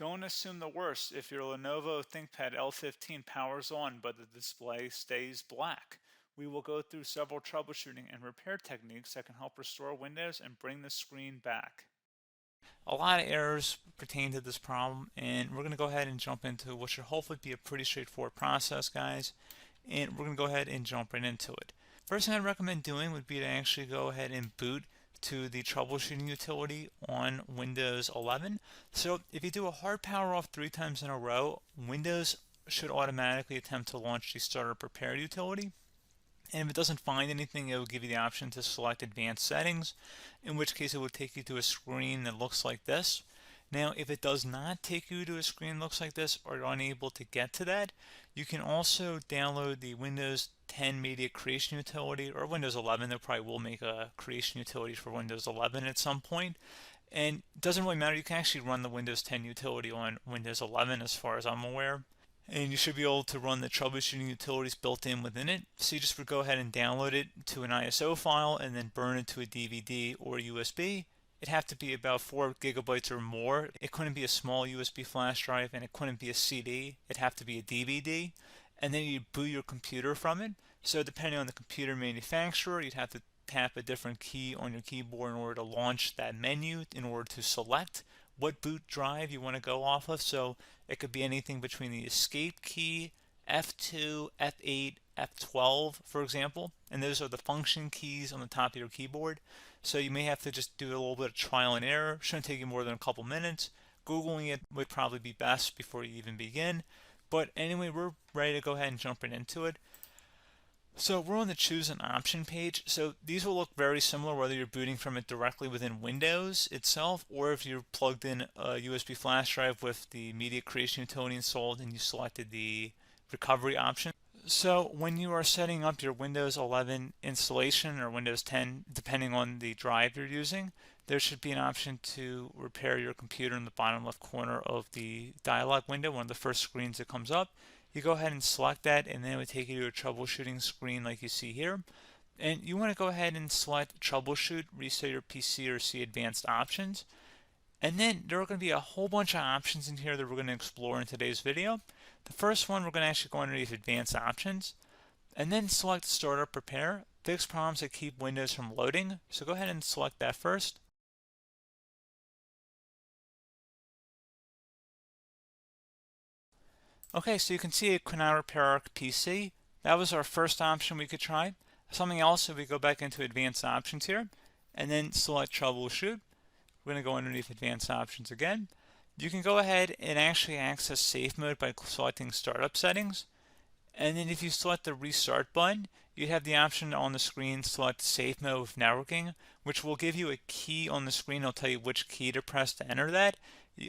Don't assume the worst if your Lenovo ThinkPad L15 powers on but the display stays black. We will go through several troubleshooting and repair techniques that can help restore Windows and bring the screen back. A lot of errors pertain to this problem, and we're going to go ahead and jump into what should hopefully be a pretty straightforward process, guys. And we're going to go ahead and jump right into it. First thing I'd recommend doing would be to actually go ahead and boot to the troubleshooting utility on Windows 11. So if you do a hard power off 3 times in a row, Windows should automatically attempt to launch the startup prepared utility. And if it doesn't find anything, it will give you the option to select advanced settings, in which case it will take you to a screen that looks like this. Now, if it does not take you to a screen that looks like this, or you're unable to get to that, you can also download the Windows 10 Media Creation Utility, or Windows 11. They probably will make a creation utility for Windows 11 at some point. And it doesn't really matter, you can actually run the Windows 10 utility on Windows 11 as far as I'm aware. And you should be able to run the troubleshooting utilities built in within it. So you just would go ahead and download it to an ISO file and then burn it to a DVD or USB. It'd have to be about 4 gigabytes or more. It couldn't be a small USB flash drive, and it couldn't be a CD. It'd have to be a DVD. And then you'd boot your computer from it. So depending on the computer manufacturer, you'd have to tap a different key on your keyboard in order to launch that menu, in order to select what boot drive you want to go off of. So it could be anything between the escape key, F2, F8, F12, for example. And those are the function keys on the top of your keyboard. So you may have to just do a little bit of trial and error. Shouldn't take you more than a couple minutes. Googling it would probably be best before you even begin. But anyway, we're ready to go ahead and jump right into it. So we're on the choose an option page. So these will look very similar whether you're booting from it directly within Windows itself, or if you're plugged in a USB flash drive with the media creation utility installed and you selected the recovery option. So when you are setting up your Windows 11 installation or Windows 10, depending on the drive you're using, there should be an option to repair your computer in the bottom left corner of the dialog window, one of the first screens that comes up. You go ahead and select that, and then it would take you to a troubleshooting screen like you see here. And you want to go ahead and select troubleshoot, reset your PC, or see advanced options. And then there are going to be a whole bunch of options in here that we're going to explore in today's video. The first one, we're going to actually go underneath advanced options, and then select startup repair, fix problems that keep Windows from loading. So go ahead and select that first. Okay, so you can see it could not repair our PC. That was our first option we could try. Something else, if we go back into advanced options here, and then select troubleshoot, we're going to go underneath advanced options again. You can go ahead and actually access safe mode by selecting startup settings. And then if you select the restart button, you have the option on the screen select safe mode with networking, which will give you a key on the screen. It'll tell you which key to press to enter that.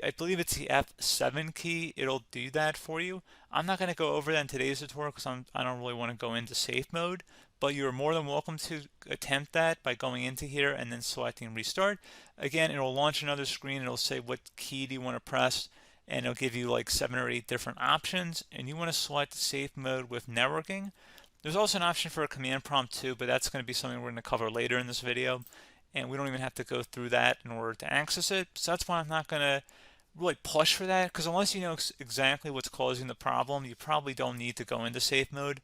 I believe it's the F7 key. It'll do that for you. I'm not going to go over that in today's tutorial because I don't really want to go into safe mode, but you're more than welcome to attempt that by going into here and then selecting restart. Again, it'll launch another screen. It'll say what key do you want to press, and it'll give you like 7 or 8 different options, and you want to select safe mode with networking. There's also an option for a command prompt too, but that's going to be something we're going to cover later in this video, and we don't even have to go through that in order to access it. So that's why I'm not going to really push for that, because unless you know exactly what's causing the problem, you probably don't need to go into safe mode.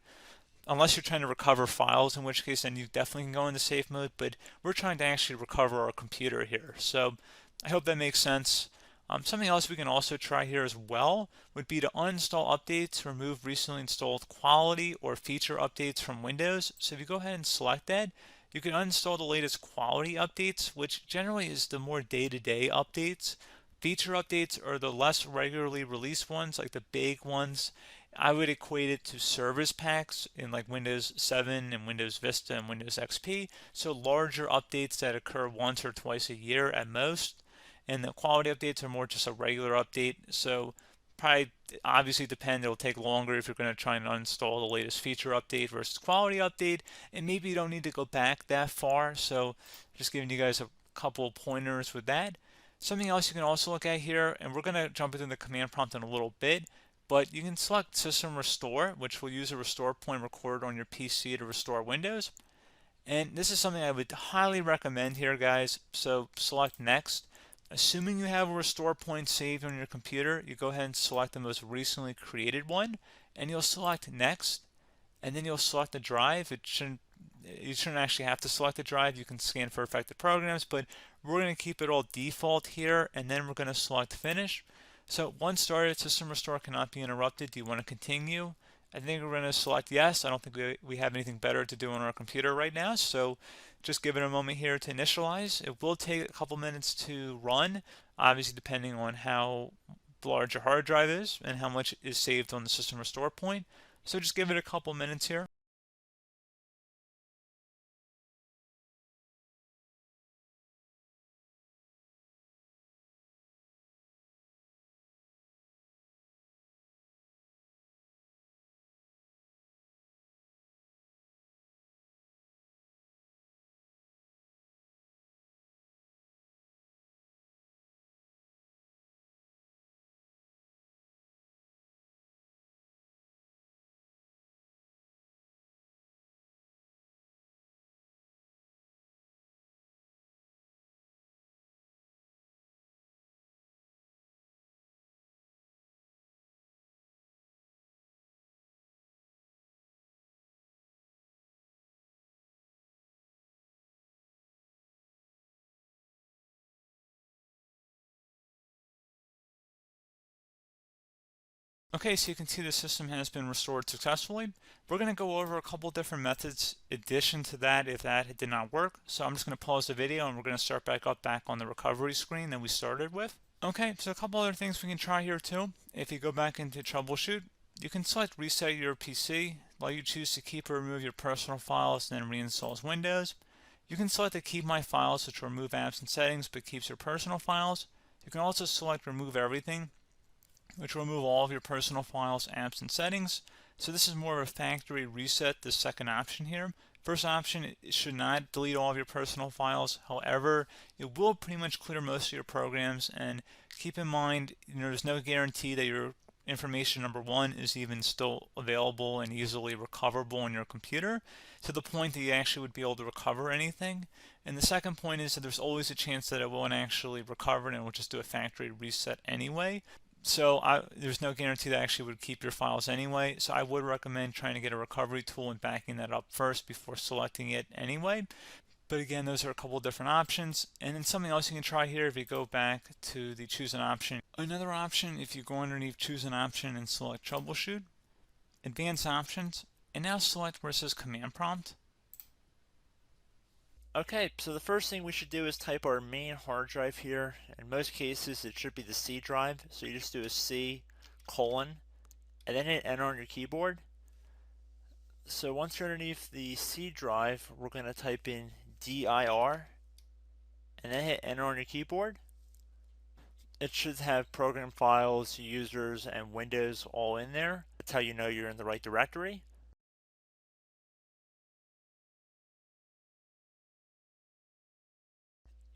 Unless you're trying to recover files, in which case then you definitely can go into safe mode, but we're trying to actually recover our computer here. So I hope that makes sense. Something else we can also try here as well would be to uninstall updates, remove recently installed quality or feature updates from Windows. So if you go ahead and select that, you can uninstall the latest quality updates, which generally is the more day-to-day updates. Feature updates are the less regularly released ones, like the big ones. I would equate it to service packs in like Windows 7 and Windows Vista and Windows XP. So larger updates that occur once or twice a year at most. And the quality updates are more just a regular update. So probably obviously depend, it'll take longer if you're going to try and uninstall the latest feature update versus quality update. And maybe you don't need to go back that far. So just giving you guys a couple pointers with that. Something else you can also look at here, and we're going to jump into the command prompt in a little bit, but you can select System Restore, which will use a restore point recorded on your PC to restore Windows. And this is something I would highly recommend here, guys. So select Next. Assuming you have a restore point saved on your computer, you go ahead and select the most recently created one, and you'll select next, and then you'll select the drive. You shouldn't actually have to select the drive. You can scan for affected programs, but we're going to keep it all default here, and then we're going to select finish. So once started, system restore cannot be interrupted. Do you want to continue? I think we're going to select yes. I don't think we have anything better to do on our computer right now, so just give it a moment here to initialize. It will take a couple minutes to run, obviously depending on how large your hard drive is and how much is saved on the system restore point. So just give it a couple minutes here. Okay, so you can see the system has been restored successfully. We're going to go over a couple different methods addition to that if that did not work. So I'm just going to pause the video and we're going to start back on the recovery screen that we started with. Okay, so a couple other things we can try here too. If you go back into troubleshoot, you can select reset your PC, while you choose to keep or remove your personal files and then reinstalls Windows. You can select to keep my files, which will remove apps and settings but keeps your personal files. You can also select remove everything, which will remove all of your personal files, apps, and settings. So this is more of a factory reset, the second option here. First option, it should not delete all of your personal files. However, it will pretty much clear most of your programs, and keep in mind, there's no guarantee that your information, number one, is even still available and easily recoverable on your computer to the point that you actually would be able to recover anything. And the second point is that there's always a chance that it won't actually recover and it will just do a factory reset anyway. So there's no guarantee that actually would keep your files anyway. So I would recommend trying to get a recovery tool and backing that up first before selecting it anyway. But again, those are a couple different options. And then something else you can try here if you go back to the choose an option. Another option, if you go underneath choose an option and select troubleshoot, advanced options, and now select where it says command prompt. Okay, so the first thing we should do is type our main hard drive here. In most cases, it should be the C drive. So you just do a C colon and then hit enter on your keyboard. So once you're underneath the C drive, we're going to type in dir and then hit enter on your keyboard. It should have program files, users, and Windows all in there. That's how you know you're in the right directory.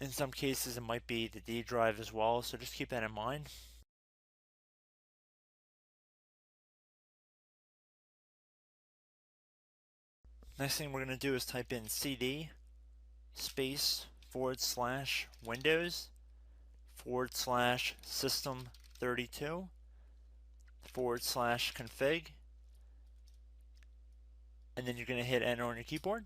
In some cases, it might be the D drive as well, so just keep that in mind. Next thing we're going to do is type in cd space / Windows / system 32 / config, and then you're going to hit enter on your keyboard.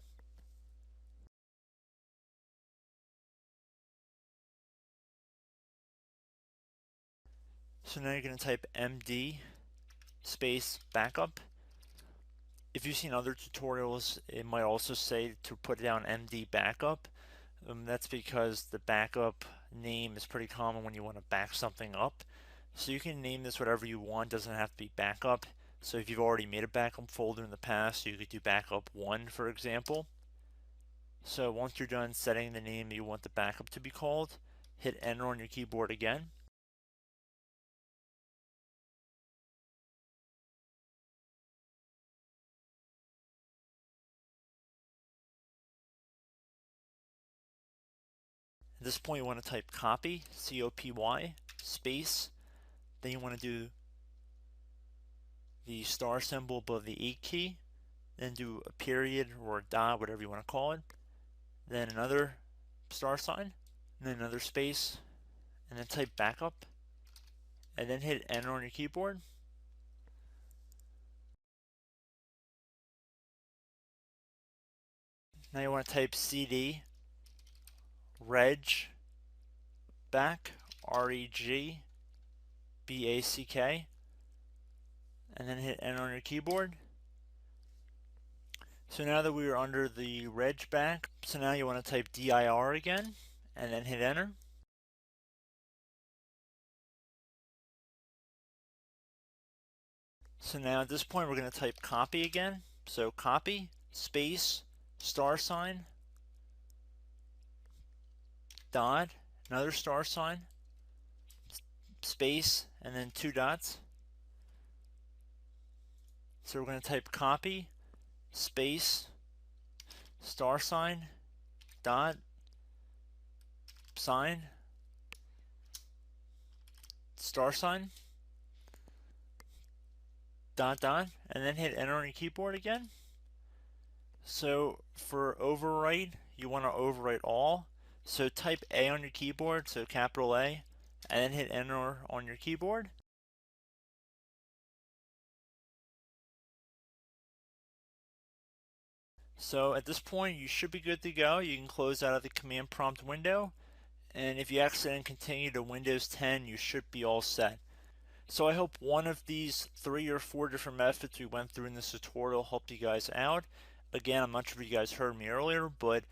So now you're going to type md space backup. If you've seen other tutorials, it might also say to put down md backup. That's because the backup name is pretty common when you want to back something up. So you can name this whatever you want, doesn't have to be backup. So if you've already made a backup folder in the past, you could do backup 1, for example. So once you're done setting the name you want the backup to be called, hit enter on your keyboard again. At this point, you want to type copy, C-O-P-Y, space. Then you want to do the star symbol above the 8 key. Then do a period or a dot, whatever you want to call it. Then another star sign, and then another space, and then type backup, and then hit enter on your keyboard. Now you want to type cd reg back, REG BACK, and then hit enter on your keyboard. So now that we are under the reg back, so now you want to type dir again, and then hit enter. So now at this point we're going to type copy again. So copy, space, $, dot, another $, space, and then 2 dots. So we're going to type copy, space, $, dot, sign, $, dot, dot, and then hit enter on your keyboard again. So for overwrite, you want to overwrite all. So type A on your keyboard, so capital A, and then hit enter on your keyboard. So at this point, you should be good to go. You can close out of the command prompt window, and if you accidentally continue to Windows 10, you should be all set. So I hope one of these 3 or 4 different methods we went through in this tutorial helped you guys out. Again, I'm not sure if you guys heard me earlier, but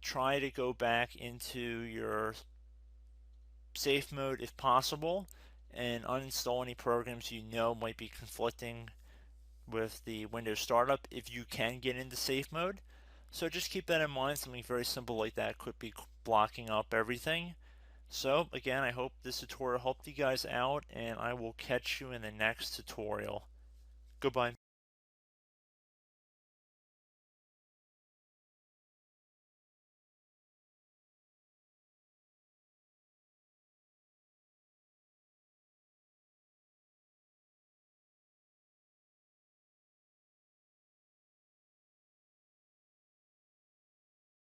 try to go back into your safe mode if possible and uninstall any programs you know might be conflicting with the Windows startup if you can get into safe mode. So just keep that in mind. Something very simple like that could be blocking up everything. So again, I hope this tutorial helped you guys out, and I will catch you in the next tutorial. Goodbye.